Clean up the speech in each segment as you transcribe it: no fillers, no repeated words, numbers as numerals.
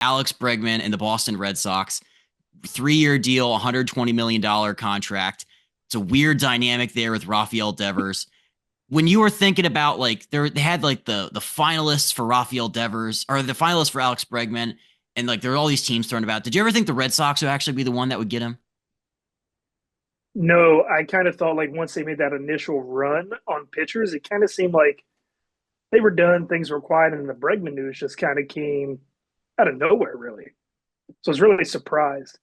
Alex Bregman and the Boston Red Sox. 3-year deal, $120 million contract. It's a weird dynamic there with Rafael Devers. When you were thinking about like they had like the finalists for Rafael Devers or the finalists for Alex Bregman, and like there were all these teams thrown about. Did you ever think the Red Sox would actually be the one that would get him? No, I kind of thought like once they made that initial run on pitchers, it kind of seemed like they were done, things were quiet, and the Bregman news just kind of came out of nowhere, really. So I was really surprised.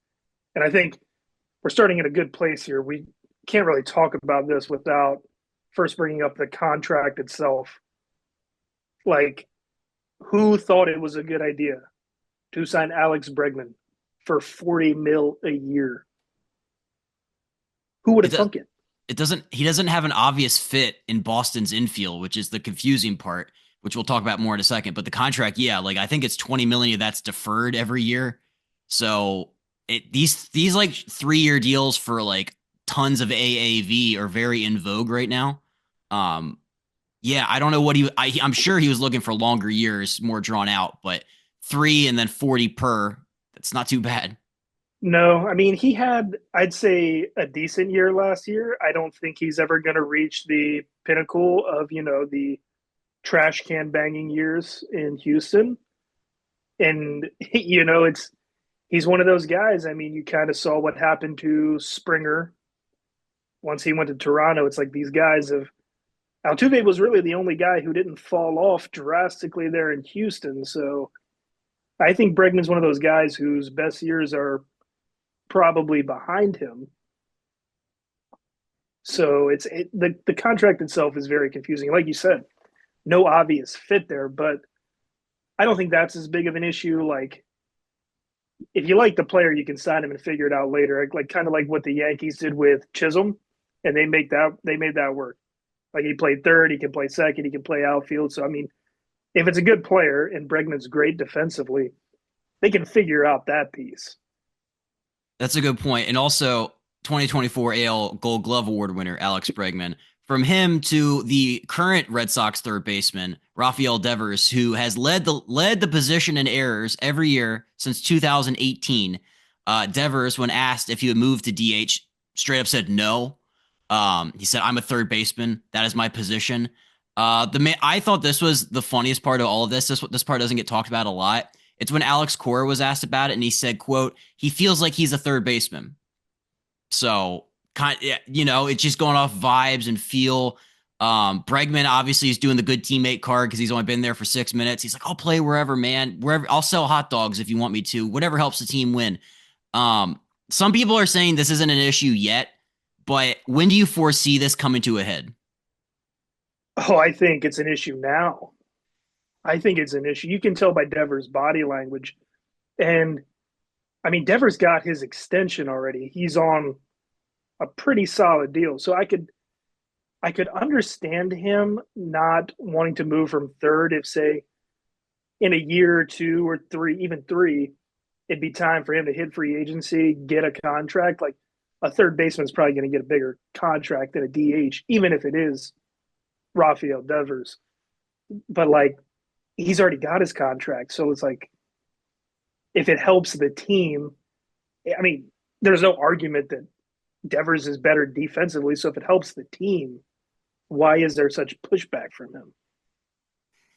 And I think we're starting in a good place here. We can't really talk about this without first bringing up the contract itself. Like, who thought it was a good idea to sign Alex Bregman for 40 mil a year? Who would It have does. thunk it? It doesn't. He doesn't have an obvious fit in Boston's infield, which is the confusing part, which we'll talk about more in a second. But the contract, yeah, like I think it's 20 million that's deferred every year. So these like 3-year deals for like tons of AAV are very in vogue right now. Um, yeah, I don't know what I'm sure he was looking for longer years, more drawn out, but 3 and then 40 per. That's not too bad. No, I mean, he had, I'd say, a decent year last year. I don't think he's ever going to reach the pinnacle of, the trash can banging years in Houston. And, he's one of those guys. I mean, you kind of saw what happened to Springer once he went to Toronto. It's like these guys have, Altuve was really the only guy who didn't fall off drastically there in Houston. So I think Bregman's one of those guys whose best years are probably behind him. So the contract itself is very confusing. Like you said, no obvious fit there, but I don't think that's as big of an issue. Like if you like the player, you can sign him and figure it out later. Like kind of like what the Yankees did with Chisholm, and they made that work. Like he played third, he can play second, he can play outfield. So I mean, if it's a good player and Bregman's great defensively, they can figure out that piece. That's a good point. And also, 2024 AL Gold Glove Award winner Alex Bregman. From him to the current Red Sox third baseman Rafael Devers, who has led the position in errors every year since 2018. Devers, when asked if he would move to DH, straight up said no. He said, "I'm a third baseman. That is my position." I thought this was the funniest part of all of this. This part doesn't get talked about a lot. It's when Alex Cora was asked about it, and he said, "quote He feels like he's a third baseman." So, it's just going off vibes and feel. Bregman obviously is doing the good teammate card because he's only been there for 6 minutes. He's like, "I'll play wherever, man. Wherever, I'll sell hot dogs if you want me to. Whatever helps the team win." Um, some people are saying this isn't an issue yet, but when do you foresee this coming to a head? Oh, I think it's an issue now. I think it's an issue. You can tell by Devers' body language. And I mean, Devers got his extension already. He's on a pretty solid deal. So I could understand him not wanting to move from third if, say, in a year or two or three, even three, it'd be time for him to hit free agency, get a contract. Like a third baseman's probably going to get a bigger contract than a DH, even if it is Rafael Devers. But like he's already got his contract. So it's like if it helps the team, I mean, there's no argument that Devers is better defensively. So if it helps the team, why is there such pushback from him?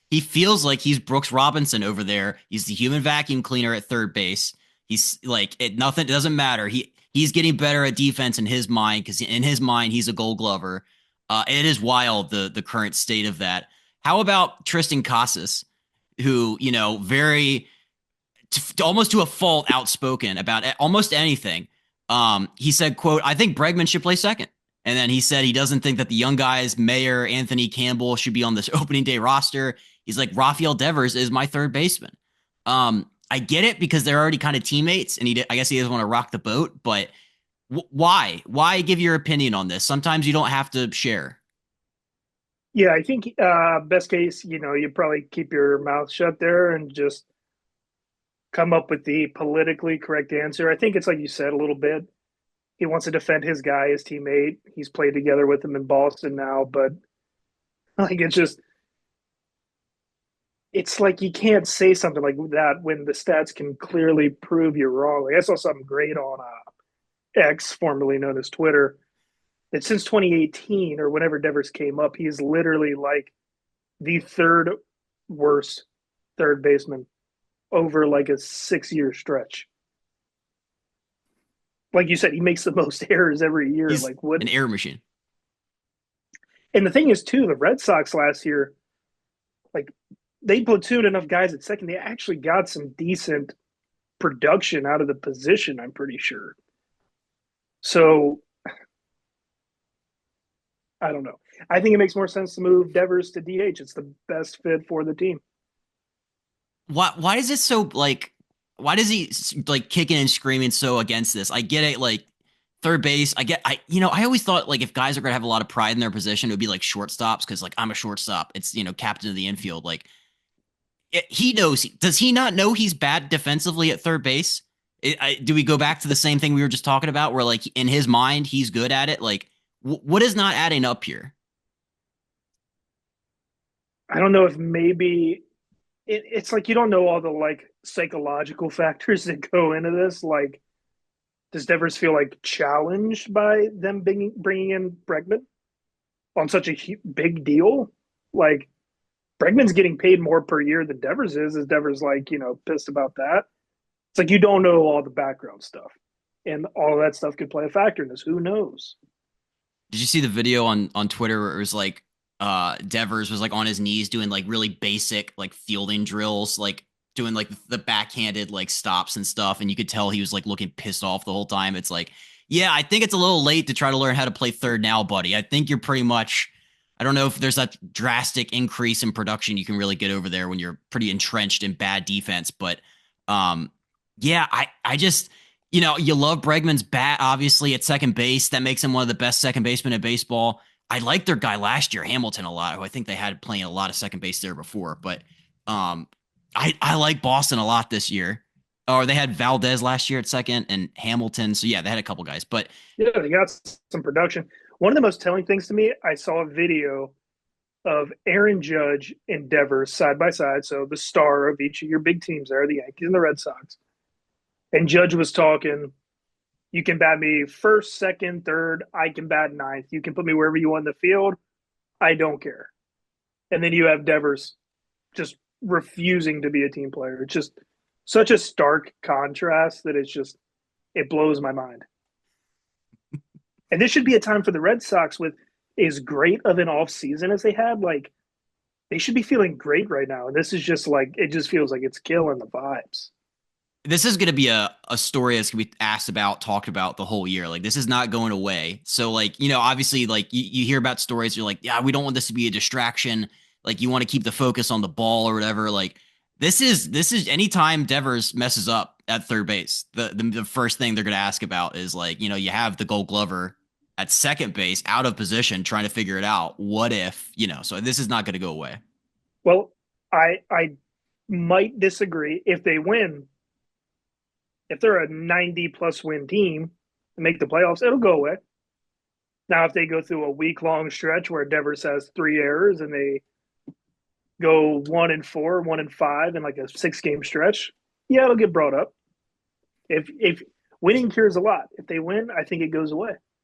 He feels like he's Brooks Robinson over there. He's the human vacuum cleaner at third base. He's like nothing. It doesn't matter. He's getting better at defense in his mind because in his mind he's a Gold Glover. It is wild the current state of that. How about Tristan Casas, who very almost to a fault outspoken about almost anything. He said, "quote I think Bregman should play second." And then he said he doesn't think that the young guys, Mayer, Anthony Campbell, should be on this opening day roster. He's like, Rafael Devers is my third baseman. I get it because they're already kind of teammates, and I guess he doesn't want to rock the boat. But why? Why give your opinion on this? Sometimes you don't have to share. Yeah, I think best case, you probably keep your mouth shut there and just come up with the politically correct answer. I think it's like you said a little bit. He wants to defend his guy, his teammate. He's played together with him in Boston now, but like it's just it's like you can't say something like that when the stats can clearly prove you're wrong. Like I saw something great on X, formerly known as Twitter, that since 2018 or whenever Devers came up, he's literally like the third worst third baseman over like a 6 year stretch. Like you said, he makes the most errors every year. He's Like what? an error machine. And the thing is, too, the Red Sox last year, like they platooned enough guys at second. They actually got some decent production out of the position. I'm pretty sure. So I don't know. I think it makes more sense to move Devers to DH. It's the best fit for the team. Why is it so like why does he like kicking and screaming so against this? I get it, like third base. I always thought like if guys are gonna have a lot of pride in their position, it would be like shortstops because like I'm a shortstop. It's captain of the infield. Like he knows. Does he not know he's bad defensively at third base? Do we go back to the same thing we were just talking about, where like in his mind he's good at it? Like what is not adding up here? I don't know if maybe it's like you don't know all the like psychological factors that go into this. Like, does Devers feel like challenged by them bringing in Bregman on such a big deal? Like, Bregman's getting paid more per year than Devers is. Is Devers like, pissed about that? It's like you don't know all the background stuff. And all of that stuff could play a factor in this. Who knows? Did you see the video on Twitter where it was like Devers was like on his knees doing like really basic like fielding drills, like doing like the backhanded like stops and stuff, and you could tell he was like looking pissed off the whole time. It's like, yeah, I think it's a little late to try to learn how to play third now, buddy. I think you're pretty much. I don't know if there's that drastic increase in production you can really get over there when you're pretty entrenched in bad defense, but um, yeah, I just you love Bregman's bat, obviously, at second base. That makes him one of the best second basemen in baseball. I liked their guy last year, Hamilton, a lot, who I think they had playing a lot of second base there before. But um, I like Boston a lot this year. Or they had Valdez last year at second and Hamilton. So yeah, they had a couple guys. But Yeah, they got some production. One of the most telling things to me, I saw a video of Aaron Judge and Devers side by side. So the star of each of your big teams there, the Yankees and the Red Sox. And Judge was talking, you can bat me first, second, third. I can bat ninth. You can put me wherever you want in the field. I don't care. And then you have Devers just refusing to be a team player. It's just such a stark contrast that it blows my mind. And this should be a time for the Red Sox with as great of an off season as they had. Like they should be feeling great right now. And this is just like it just feels like it's killing the vibes. this is going to be a story that's going to be asked about, talked about the whole year. Like this is not going away. So like, obviously like you hear about stories. You're like, yeah, we don't want this to be a distraction. Like you want to keep the focus on the ball or whatever. Like this is anytime Devers messes up at third base, the first thing they're going to ask about is like, you have the Gold Glover at second base out of position trying to figure it out. What if, so this is not going to go away. Well, I might disagree. If they win, if they're a 90 plus win team and make the playoffs, it'll go away. Now, if they go through a week long stretch where Devers has 3 errors and they go 1-4, 1-5 in like a 6 game stretch, yeah, it'll get brought up. If winning cures a lot. If they win, I think it goes away.